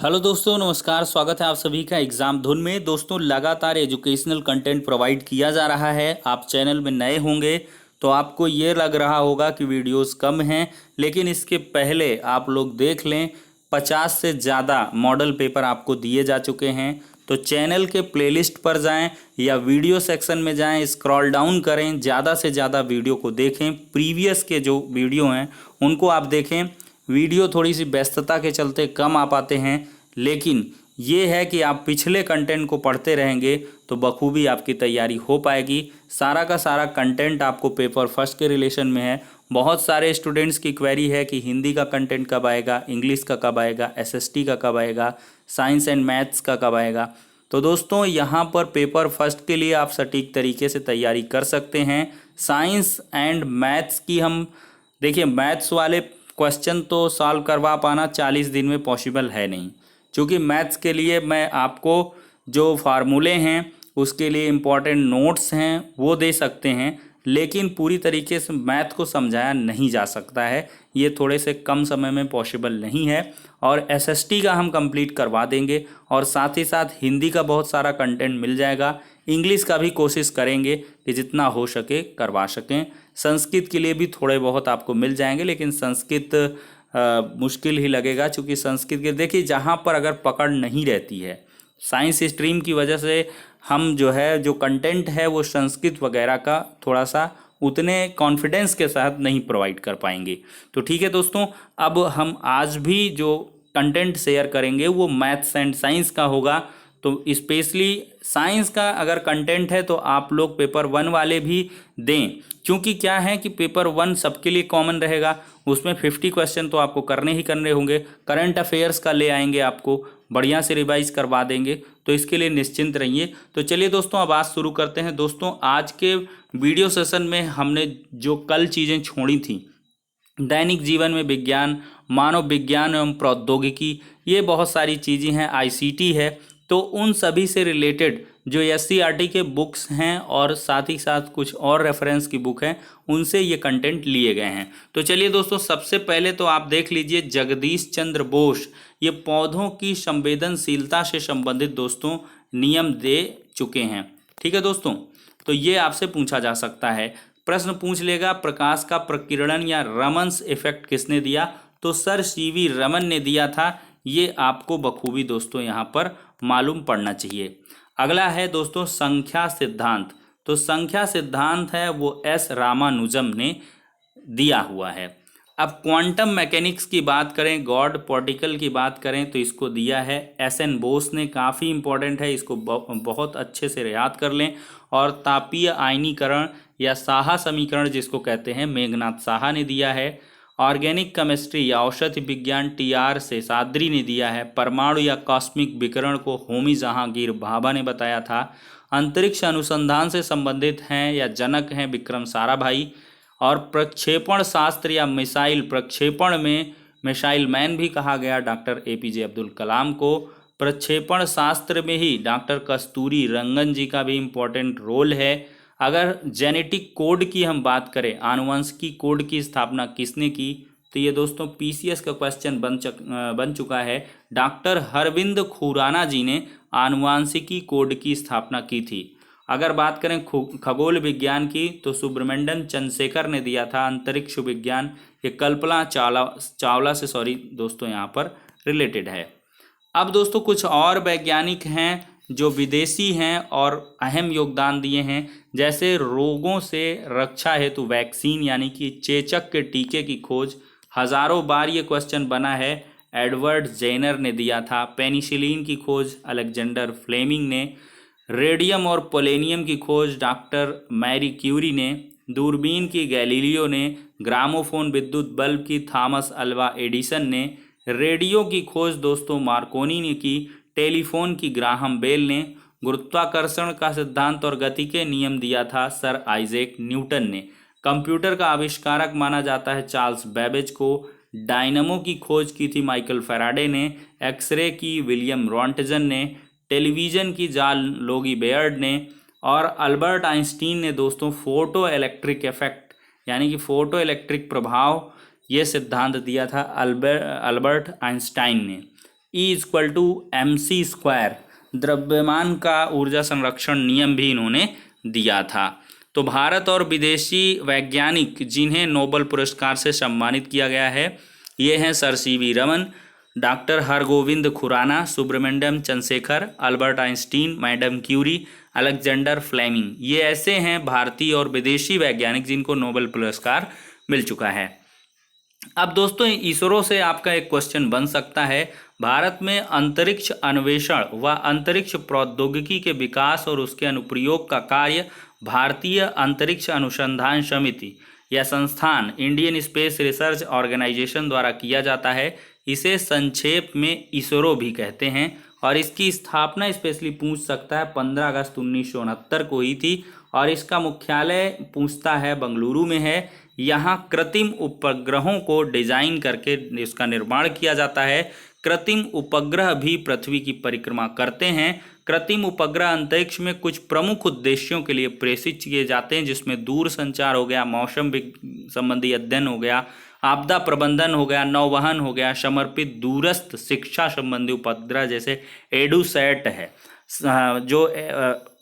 Hello दोस्तों, नमस्कार। स्वागत है आप सभी का एग्जाम धुन में। दोस्तों, लगातार एजुकेशनल कंटेंट प्रोवाइड किया जा रहा है। आप चैनल में नए होंगे तो आपको ये लग रहा होगा कि वीडियोस कम हैं, लेकिन इसके पहले आप लोग देख लें 50 से ज़्यादा मॉडल पेपर आपको दिए जा चुके हैं। तो चैनल के प्लेलिस्ट पर जाएं या वीडियो सेक्शन में जाएं, स्क्रॉल डाउन करें, ज़्यादा से ज़्यादा वीडियो को देखें। प्रीवियस के जो वीडियो हैं उनको आप देखें। वीडियो थोड़ी सी व्यस्तता के चलते कम आ पाते हैं, लेकिन ये है कि आप पिछले कंटेंट को पढ़ते रहेंगे तो बखूबी आपकी तैयारी हो पाएगी। सारा का सारा कंटेंट आपको पेपर फर्स्ट के रिलेशन में है। बहुत सारे स्टूडेंट्स की क्वेरी है कि हिंदी का कंटेंट कब आएगा, इंग्लिश का कब आएगा, एसएसटी का कब आएगा, साइंस एंड मैथ्स का कब आएगा। तो दोस्तों, यहाँ पर पेपर फर्स्ट के लिए आप सटीक तरीके से तैयारी कर सकते हैं। साइंस एंड मैथ्स की हम देखिए, मैथ्स वाले क्वेश्चन तो सॉल्व करवा पाना 40 दिन में पॉसिबल है नहीं, क्योंकि मैथ्स के लिए मैं आपको जो फार्मूले हैं उसके लिए इम्पॉर्टेंट नोट्स हैं वो दे सकते हैं, लेकिन पूरी तरीके से मैथ को समझाया नहीं जा सकता है। ये थोड़े से कम समय में पॉसिबल नहीं है। और एसएसटी का हम कंप्लीट करवा देंगे और साथ ही साथ हिंदी का बहुत सारा कंटेंट मिल जाएगा। इंग्लिश का भी कोशिश करेंगे कि जितना हो सके करवा सकें। संस्कृत के लिए भी थोड़े बहुत आपको मिल जाएंगे, लेकिन संस्कृत मुश्किल ही लगेगा, क्योंकि संस्कृत के देखिए जहाँ पर अगर पकड़ नहीं रहती है, साइंस स्ट्रीम की वजह से हम जो है जो कंटेंट है वो संस्कृत वगैरह का थोड़ा सा उतने कॉन्फिडेंस के साथ नहीं प्रोवाइड कर पाएंगे। तो ठीक है दोस्तों, अब हम आज भी जो कंटेंट शेयर करेंगे वो मैथ्स एंड साइंस का होगा। तो स्पेशली साइंस का अगर कंटेंट है तो आप लोग पेपर 1 वाले भी दें, क्योंकि क्या है कि पेपर 1 सबके लिए कॉमन रहेगा। उसमें 50 क्वेश्चन तो आपको करने ही करने होंगे। करंट अफेयर्स का ले आएंगे, आपको बढ़िया से रिवाइज करवा देंगे, तो इसके लिए निश्चिंत रहिए। तो चलिए दोस्तों, अब आज शुरू करते हैं। दोस्तों, आज के वीडियो सेशन में हमने जो कल चीज़ें छोड़ी थी, दैनिक जीवन में विज्ञान, मानव विज्ञान एवं प्रौद्योगिकी, ये बहुत सारी चीज़ें हैं, आईसीटी है, तो उन सभी से रिलेटेड जो एससीईआरटी के बुक्स हैं और साथ ही साथ कुछ और रेफरेंस की बुक हैं, उनसे ये कंटेंट लिए गए हैं। तो चलिए दोस्तों, सबसे पहले तो आप देख लीजिए जगदीश चंद्र बोस, ये पौधों की संवेदनशीलता से संबंधित दोस्तों नियम दे चुके हैं। ठीक है दोस्तों, तो ये आपसे पूछा जा सकता है। प्रश्न पूछ लेगा, प्रकाश का प्रकीर्णन या रमन्स इफेक्ट किसने दिया? तो सर सीवी रमन ने दिया था। ये आपको बखूबी दोस्तों यहाँ पर मालूम पड़ना चाहिए। अगला है दोस्तों संख्या सिद्धांत। तो संख्या सिद्धांत है वो एस रामानुजम ने दिया हुआ है। अब क्वांटम मैकेनिक्स की बात करें, गॉड पार्टिकल की बात करें, तो इसको दिया है एस एन बोस ने। काफ़ी इंपॉर्टेंट है, इसको बहुत अच्छे से याद कर लें। और तापीय आयनीकरण या साहा समीकरण जिसको कहते हैं, मेघनाथ साहा ने दिया है। ऑर्गेनिक केमिस्ट्री या औषधि विज्ञान टीआर शेषाद्री ने दिया है। परमाणु या कॉस्मिक विकिरण को होमी जहांगीर भाभा ने बताया था। अंतरिक्ष अनुसंधान से संबंधित हैं या जनक हैं विक्रम साराभाई। और प्रक्षेपण शास्त्र या मिसाइल प्रक्षेपण में मिसाइल मैन भी कहा गया डॉक्टर एपीजे अब्दुल कलाम को। प्रक्षेपण शास्त्र में ही डॉक्टर कस्तूरी रंगन जी का भी इम्पोर्टेंट रोल है। अगर जेनेटिक कोड की हम बात करें, आनुवंशिकी कोड की स्थापना किसने की? तो ये दोस्तों पीसीएस का क्वेश्चन बन चुका है। डॉक्टर हरविंद खुराना जी ने आनुवंशिकी कोड की स्थापना की थी। अगर बात करें खगोल विज्ञान की, तो सुब्रमण्यम चंद्रशेखर ने दिया था। अंतरिक्ष विज्ञान ये कल्पना चावला से दोस्तों यहाँ पर रिलेटेड है। अब दोस्तों कुछ और वैज्ञानिक हैं जो विदेशी हैं और अहम योगदान दिए हैं, जैसे रोगों से रक्षा हेतु वैक्सीन यानी कि चेचक के टीके की खोज हजारों बार ये क्वेश्चन बना है, एडवर्ड जेनर ने दिया था। पेनिसिलिन की खोज अलेक्जेंडर फ्लेमिंग ने। रेडियम और पोलेनियम की खोज डॉक्टर मैरी क्यूरी ने। दूरबीन की गैलीलियो ने। ग्रामोफोन विद्युत बल्ब की थॉमस अल्वा एडिसन ने। रेडियो की खोज दोस्तों मार्कोनी ने की। टेलीफोन की ग्राहम बेल ने। गुरुत्वाकर्षण का सिद्धांत और गति के नियम दिया था सर आइजैक न्यूटन ने। कंप्यूटर का आविष्कारक माना जाता है चार्ल्स बेबेज को। डायनमो की खोज की थी माइकल फैराडे ने। एक्सरे की विलियम रॉन्टजन ने। टेलीविज़न की जाल लोगी बेयर्ड ने। और अल्बर्ट आइंस्टीन ने दोस्तों फोटो इलेक्ट्रिक इफेक्ट यानी कि फोटो इलेक्ट्रिक प्रभाव ये सिद्धांत दिया था अल्बर्ट आइंस्टाइन ने। E=mc², द्रव्यमान का ऊर्जा संरक्षण नियम भी इन्होंने दिया था। तो भारत और विदेशी वैज्ञानिक जिन्हें नोबेल पुरस्कार से सम्मानित किया गया है ये हैं sir CV Raman, doctor Hargobind Khorana, Subrahmanyan Chandrasekhar, Albert Einstein, madam Curie, Alexander Fleming. ये ऐसे हैं भारतीय और विदेशी वैज्ञानिक जिनको नोबेल पुरस्कार मिल चुका है। अब दोस्तों इसरो से आपका एक क्वेश्चन बन सकता है, भारत में अंतरिक्ष अन्वेषण व अंतरिक्ष प्रौद्योगिकी के विकास और उसके अनुप्रयोग का कार्य भारतीय अंतरिक्ष अनुसंधान समिति या संस्थान इंडियन स्पेस रिसर्च ऑर्गेनाइजेशन द्वारा किया जाता है। इसे संक्षेप में इसरो भी कहते हैं और इसकी स्थापना स्पेशली पूछ सकता है 15 अगस्त 1969 को हुई थी और इसका मुख्यालय पूछता है बंगलुरु में है। यहाँ कृत्रिम उपग्रहों को डिजाइन करके इसका निर्माण किया जाता है। कृत्रिम उपग्रह भी पृथ्वी की परिक्रमा करते हैं। कृत्रिम उपग्रह अंतरिक्ष में कुछ प्रमुख उद्देश्यों के लिए प्रेषित किए जाते हैं, जिसमें दूर संचार हो गया, मौसम संबंधी अध्ययन हो गया, आपदा प्रबंधन हो गया, नौवहन हो गया, समर्पित दूरस्थ शिक्षा संबंधी उपग्रह जैसे एडुसैट है, जो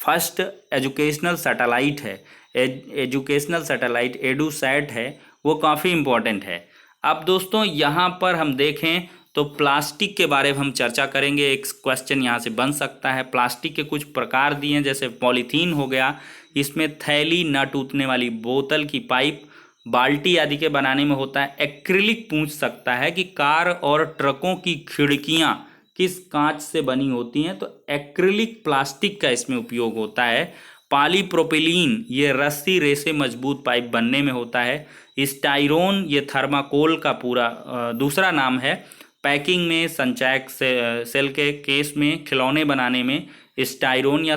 फर्स्ट एजुकेशनल सैटेलाइट है, एजुकेशनल सैटेलाइट एडुसैट है, वो काफ़ी इम्पोर्टेंट है। अब दोस्तों यहाँ पर हम देखें तो प्लास्टिक के बारे में हम चर्चा करेंगे। एक क्वेश्चन यहाँ से बन सकता है, प्लास्टिक के कुछ प्रकार दिए हैं जैसे पॉलीथीन हो गया, इसमें थैली, न टूटने वाली बोतल की पाइप, बाल्टी आदि के बनाने में होता है। एक्रिलिक पूछ सकता है कि कार और ट्रकों की खिड़कियाँ किस कांच से बनी होती हैं, तो एक्रिलिक प्लास्टिक का इसमें उपयोग होता है। पॉलीप्रोपिलीन ये रस्सी रेसे मजबूत पाइप बनने में होता है। स्टाइरोन ये थर्माकोल का पूरा दूसरा नाम है। पैकिंग में, संचायक सेल के केस में, खिलौने बनाने में स्टाइरोन या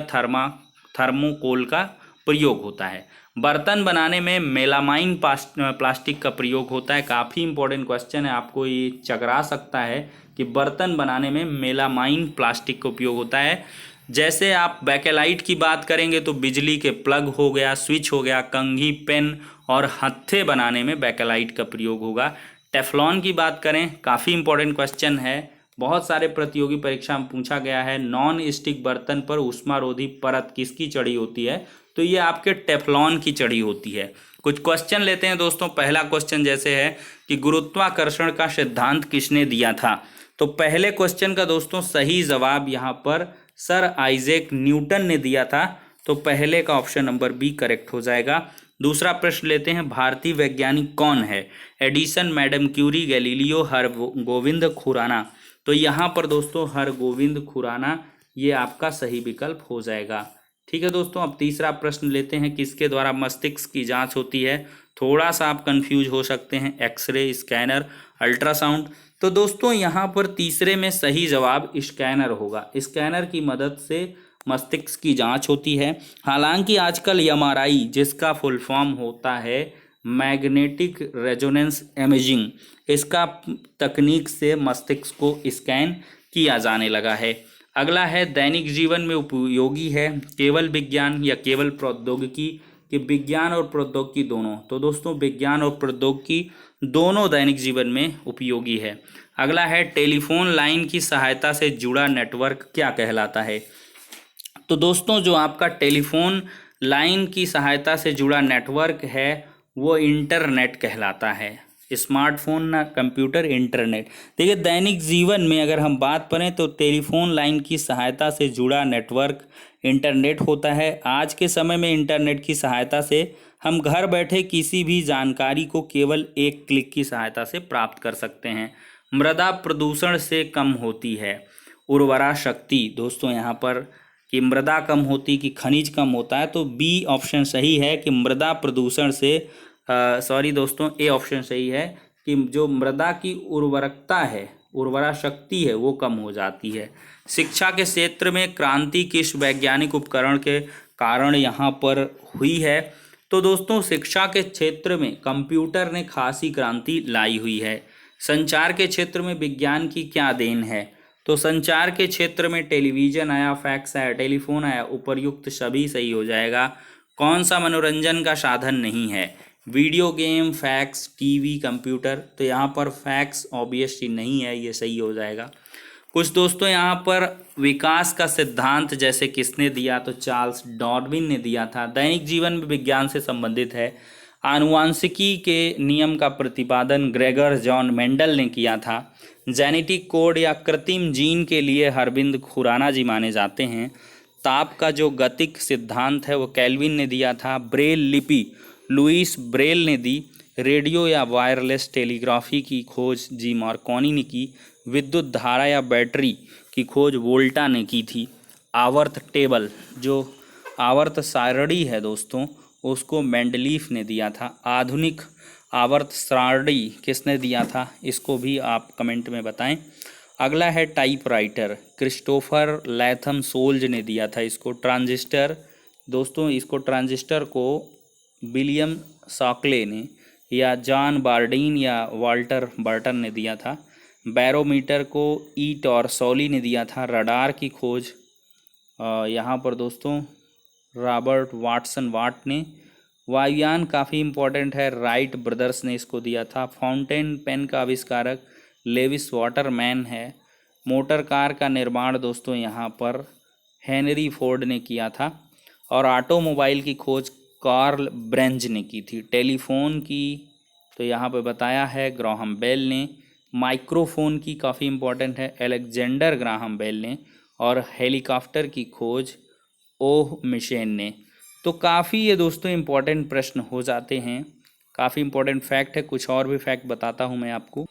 थर्मोकोल का प्रयोग होता है। बर्तन बनाने में मेलामाइन प्लास्टिक का प्रयोग होता है। काफ़ी इंपॉर्टेंट क्वेश्चन है, आपको ये चकरा सकता है कि बर्तन बनाने में मेलामाइन प्लास्टिक का उपयोग होता है। जैसे आप बैकेलाइट की बात करेंगे तो बिजली के प्लग हो गया, स्विच हो गया, कंघी, पेन और हत्थे बनाने में बैकेलाइट का प्रयोग होगा। टेफ्लॉन की बात करें, काफ़ी इंपॉर्टेंट क्वेश्चन है, बहुत सारे प्रतियोगी परीक्षा में पूछा गया है। नॉन स्टिक बर्तन पर ऊष्मारोधी परत किसकी चढ़ी होती है, तो ये आपके टेफ्लॉन की चढ़ी होती है। कुछ क्वेश्चन लेते हैं दोस्तों। पहला क्वेश्चन जैसे है कि गुरुत्वाकर्षण का सिद्धांत किसने दिया था, तो पहले क्वेश्चन का दोस्तों सही जवाब यहाँ पर सर आइजैक न्यूटन ने दिया था, तो पहले का ऑप्शन नंबर बी करेक्ट हो जाएगा। दूसरा प्रश्न लेते हैं, भारतीय वैज्ञानिक कौन है, Edison, madam Curie, Galileo, Hargobind Khorana, तो यहाँ पर दोस्तों हरगोविंद खुराना ये आपका सही विकल्प हो जाएगा। ठीक है दोस्तों, अब तीसरा प्रश्न लेते हैं, किसके द्वारा मस्तिष्क की जांच होती है। थोड़ा सा आप कंफ्यूज हो सकते हैं, एक्सरे, स्कैनर, अल्ट्रासाउंड, तो दोस्तों यहाँ पर तीसरे में सही जवाब स्कैनर होगा। स्कैनर की मदद से मस्तिष्क की जांच होती है। हालांकि आजकल MRI जिसका फुल फॉर्म होता है मैग्नेटिक रेजोनेंस इमेजिंग, इसका तकनीक से मस्तिष्क को स्कैन किया जाने लगा है। अगला है दैनिक जीवन में उपयोगी है, केवल विज्ञान या केवल प्रौद्योगिकी, कि विज्ञान और प्रौद्योगिकी दोनों, तो दोस्तों विज्ञान और प्रौद्योगिकी दोनों दैनिक जीवन में उपयोगी है। अगला है टेलीफोन लाइन की सहायता से जुड़ा नेटवर्क क्या कहलाता है, तो दोस्तों जो आपका टेलीफोन लाइन की सहायता से जुड़ा नेटवर्क है वो इंटरनेट कहलाता है। स्मार्टफोन ना कंप्यूटर, इंटरनेट। देखिए दैनिक जीवन में अगर हम बात करें तो टेलीफोन लाइन की सहायता से जुड़ा नेटवर्क इंटरनेट होता है। आज के समय में इंटरनेट की सहायता से हम घर बैठे किसी भी जानकारी को केवल एक क्लिक की सहायता से प्राप्त कर सकते हैं। मृदा प्रदूषण से कम होती है उर्वरा शक्ति, दोस्तों यहाँ पर कि मृदा कम होती कि खनिज कम होता है, तो बी ऑप्शन सही है कि मृदा प्रदूषण से सॉरी दोस्तों ए ऑप्शन सही है कि जो मृदा की उर्वरकता है, उर्वरा शक्ति है, वो कम हो जाती है। शिक्षा के क्षेत्र में क्रांति किस वैज्ञानिक उपकरण के कारण यहाँ पर हुई है, तो दोस्तों शिक्षा के क्षेत्र में कंप्यूटर ने खासी क्रांति लाई हुई है। संचार के क्षेत्र में विज्ञान की क्या देन है, तो संचार के क्षेत्र में टेलीविज़न आया, फैक्स आया, टेलीफोन आया, उपर्युक्त सभी सही हो जाएगा। कौन सा मनोरंजन का साधन नहीं है, video game, fax, TV, computer, तो यहाँ पर फैक्स ऑब्वियसली नहीं है, ये सही हो जाएगा। कुछ दोस्तों यहाँ पर विकास का सिद्धांत जैसे किसने दिया, तो चार्ल्स डार्विन ने दिया था। दैनिक जीवन में विज्ञान से संबंधित है। आनुवांशिकी के नियम का प्रतिपादन ग्रेगर जॉन मेंडल ने किया था। जेनेटिक कोड या कृत्रिम जीन के लिए अरविंद खुराना जी माने जाते हैं। ताप का जो गतिक सिद्धांत है वो कैल्विन ने दिया था। ब्रेल लिपि लुईस ब्रेल ने दी। रेडियो या वायरलेस टेलीग्राफी की खोज जी मार्कोनी ने की। विद्युत धारा या बैटरी की खोज वोल्टा ने की थी। आवर्त टेबल, जो आवर्त सारणी है दोस्तों, उसको मेंडलीफ ने दिया था। आधुनिक आवर्त सारणी किसने दिया था, इसको भी आप कमेंट में बताएं। अगला है टाइपराइटर, क्रिस्टोफर लैथम सोल्ज ने दिया था इसको। ट्रांजिस्टर दोस्तों, इसको ट्रांजिस्टर को विलियम शॉकले ने या जॉन बार्डीन या वाल्टर बर्टन ने दिया था। बैरोमीटर को ई टॉर्सोली ने दिया था। रडार की खोज यहाँ पर दोस्तों रॉबर्ट वाटसन वाट ने। वायुयान काफ़ी इम्पोर्टेंट है, राइट ब्रदर्स ने इसको दिया था। फाउंटेन पेन का आविष्कारक लेविस वाटरमैन है। मोटर कार का निर्माण दोस्तों यहाँ पर हेनरी फोर्ड ने किया था। और ऑटोमोबाइल की खोज कार्ल ब्रेंज ने की थी। टेलीफोन की तो यहाँ पे बताया है ग्राहम बेल ने। माइक्रोफोन की काफ़ी इम्पोर्टेंट है, अलेक्जेंडर ग्राहम बेल ने। और हेलीकॉप्टर की खोज ओह मिशेन ने। तो काफ़ी ये दोस्तों इम्पोर्टेंट प्रश्न हो जाते हैं, काफ़ी इम्पोर्टेंट फैक्ट है। कुछ और भी फैक्ट बताता हूँ मैं आपको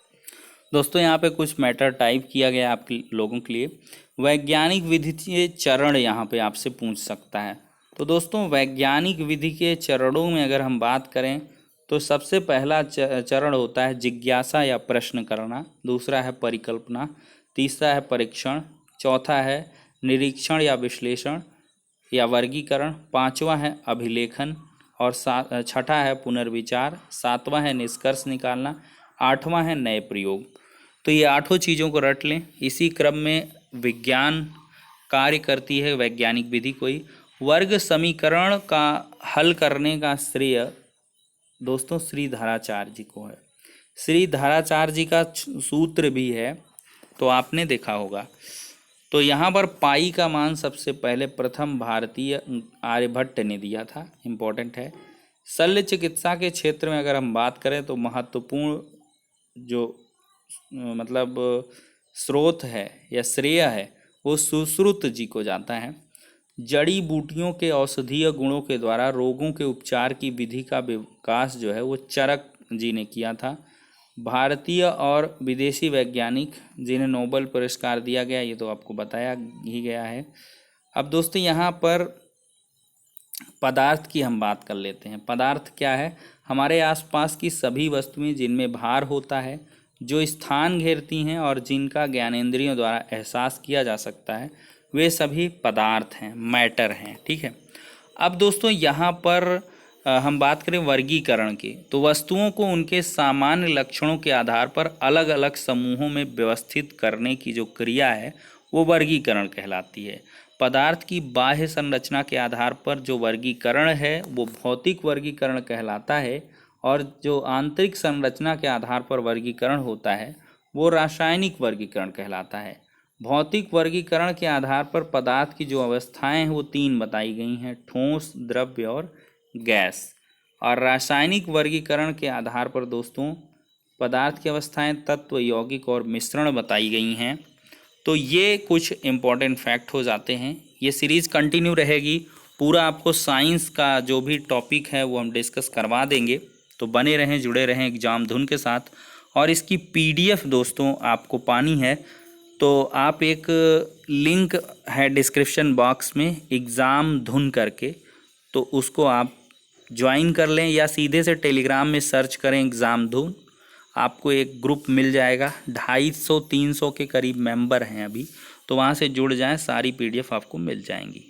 दोस्तों। यहाँ पे कुछ मैटर टाइप किया गया आपके लोगों के लिए। वैज्ञानिक विधि के चरण यहाँ पे आपसे पूछ सकता है। तो दोस्तों वैज्ञानिक विधि के चरणों में अगर हम बात करें तो सबसे पहला चरण होता है जिज्ञासा या प्रश्न करना। दूसरा है परिकल्पना। तीसरा है परीक्षण। चौथा है निरीक्षण या विश्लेषण या वर्गीकरण। पांचवा है अभिलेखन। और छठा है पुनर्विचार। सातवां है निष्कर्ष निकालना। आठवां है नए प्रयोग। तो ये आठों चीज़ों को रट लें। इसी क्रम में विज्ञान कार्य करती है वैज्ञानिक विधि। कोई वर्ग समीकरण का हल करने का श्रेय दोस्तों श्रीधराचार्य जी को है। श्रीधराचार्य जी का सूत्र भी है तो आपने देखा होगा। तो यहाँ पर पाई का मान सबसे पहले प्रथम भारतीय आर्यभट्ट ने दिया था, इम्पोर्टेंट है। शल्य चिकित्सा के क्षेत्र में अगर हम बात करें तो महत्वपूर्ण जो मतलब स्रोत है या श्रेय है वो सुश्रुत जी को जाता है। जड़ी बूटियों के औषधीय गुणों के द्वारा रोगों के उपचार की विधि का विकास जो है वो चरक जी ने किया था। भारतीय और विदेशी वैज्ञानिक जिन्हें नोबेल पुरस्कार दिया गया ये तो आपको बताया ही गया है। अब दोस्तों यहाँ पर पदार्थ की हम बात कर लेते हैं। पदार्थ क्या है, हमारे आसपास की सभी वस्तुएं जिनमें भार होता है, जो स्थान घेरती हैं और जिनका ज्ञानेंद्रियों द्वारा एहसास किया जा सकता है, वे सभी पदार्थ हैं, मैटर हैं। ठीक है। अब दोस्तों यहाँ पर हम बात करें वर्गीकरण की, तो वस्तुओं को उनके सामान्य लक्षणों के आधार पर अलग अलग समूहों में व्यवस्थित करने की जो क्रिया है वो वर्गीकरण कहलाती है। पदार्थ की बाह्य संरचना के आधार पर जो वर्गीकरण है वो भौतिक वर्गीकरण कहलाता है, और जो आंतरिक संरचना के आधार पर वर्गीकरण होता है वो रासायनिक वर्गीकरण कहलाता है। भौतिक वर्गीकरण के आधार पर पदार्थ की जो अवस्थाएं हैं वो तीन बताई गई हैं, ठोस, द्रव्य और गैस। और रासायनिक वर्गीकरण के आधार पर दोस्तों पदार्थ की अवस्थाएं तत्व, यौगिक और मिश्रण बताई गई हैं। तो ये कुछ इम्पोर्टेंट फैक्ट हो जाते हैं। ये सीरीज़ कंटिन्यू रहेगी, पूरा आपको साइंस का जो भी टॉपिक है वो हम डिस्कस करवा देंगे। तो बने रहें, जुड़े रहें एग्जाम धुन के साथ। और इसकी PDF दोस्तों आपको पानी है तो आप एक लिंक है डिस्क्रिप्शन बॉक्स में एग्ज़ाम धुन करके, तो उसको आप ज्वाइन कर लें या सीधे से टेलीग्राम में सर्च करें एग्ज़ाम धुन, आपको एक ग्रुप मिल जाएगा। 250-300 के करीब मेंबर हैं अभी, तो वहाँ से जुड़ जाएं, सारी PDF आपको मिल जाएंगी।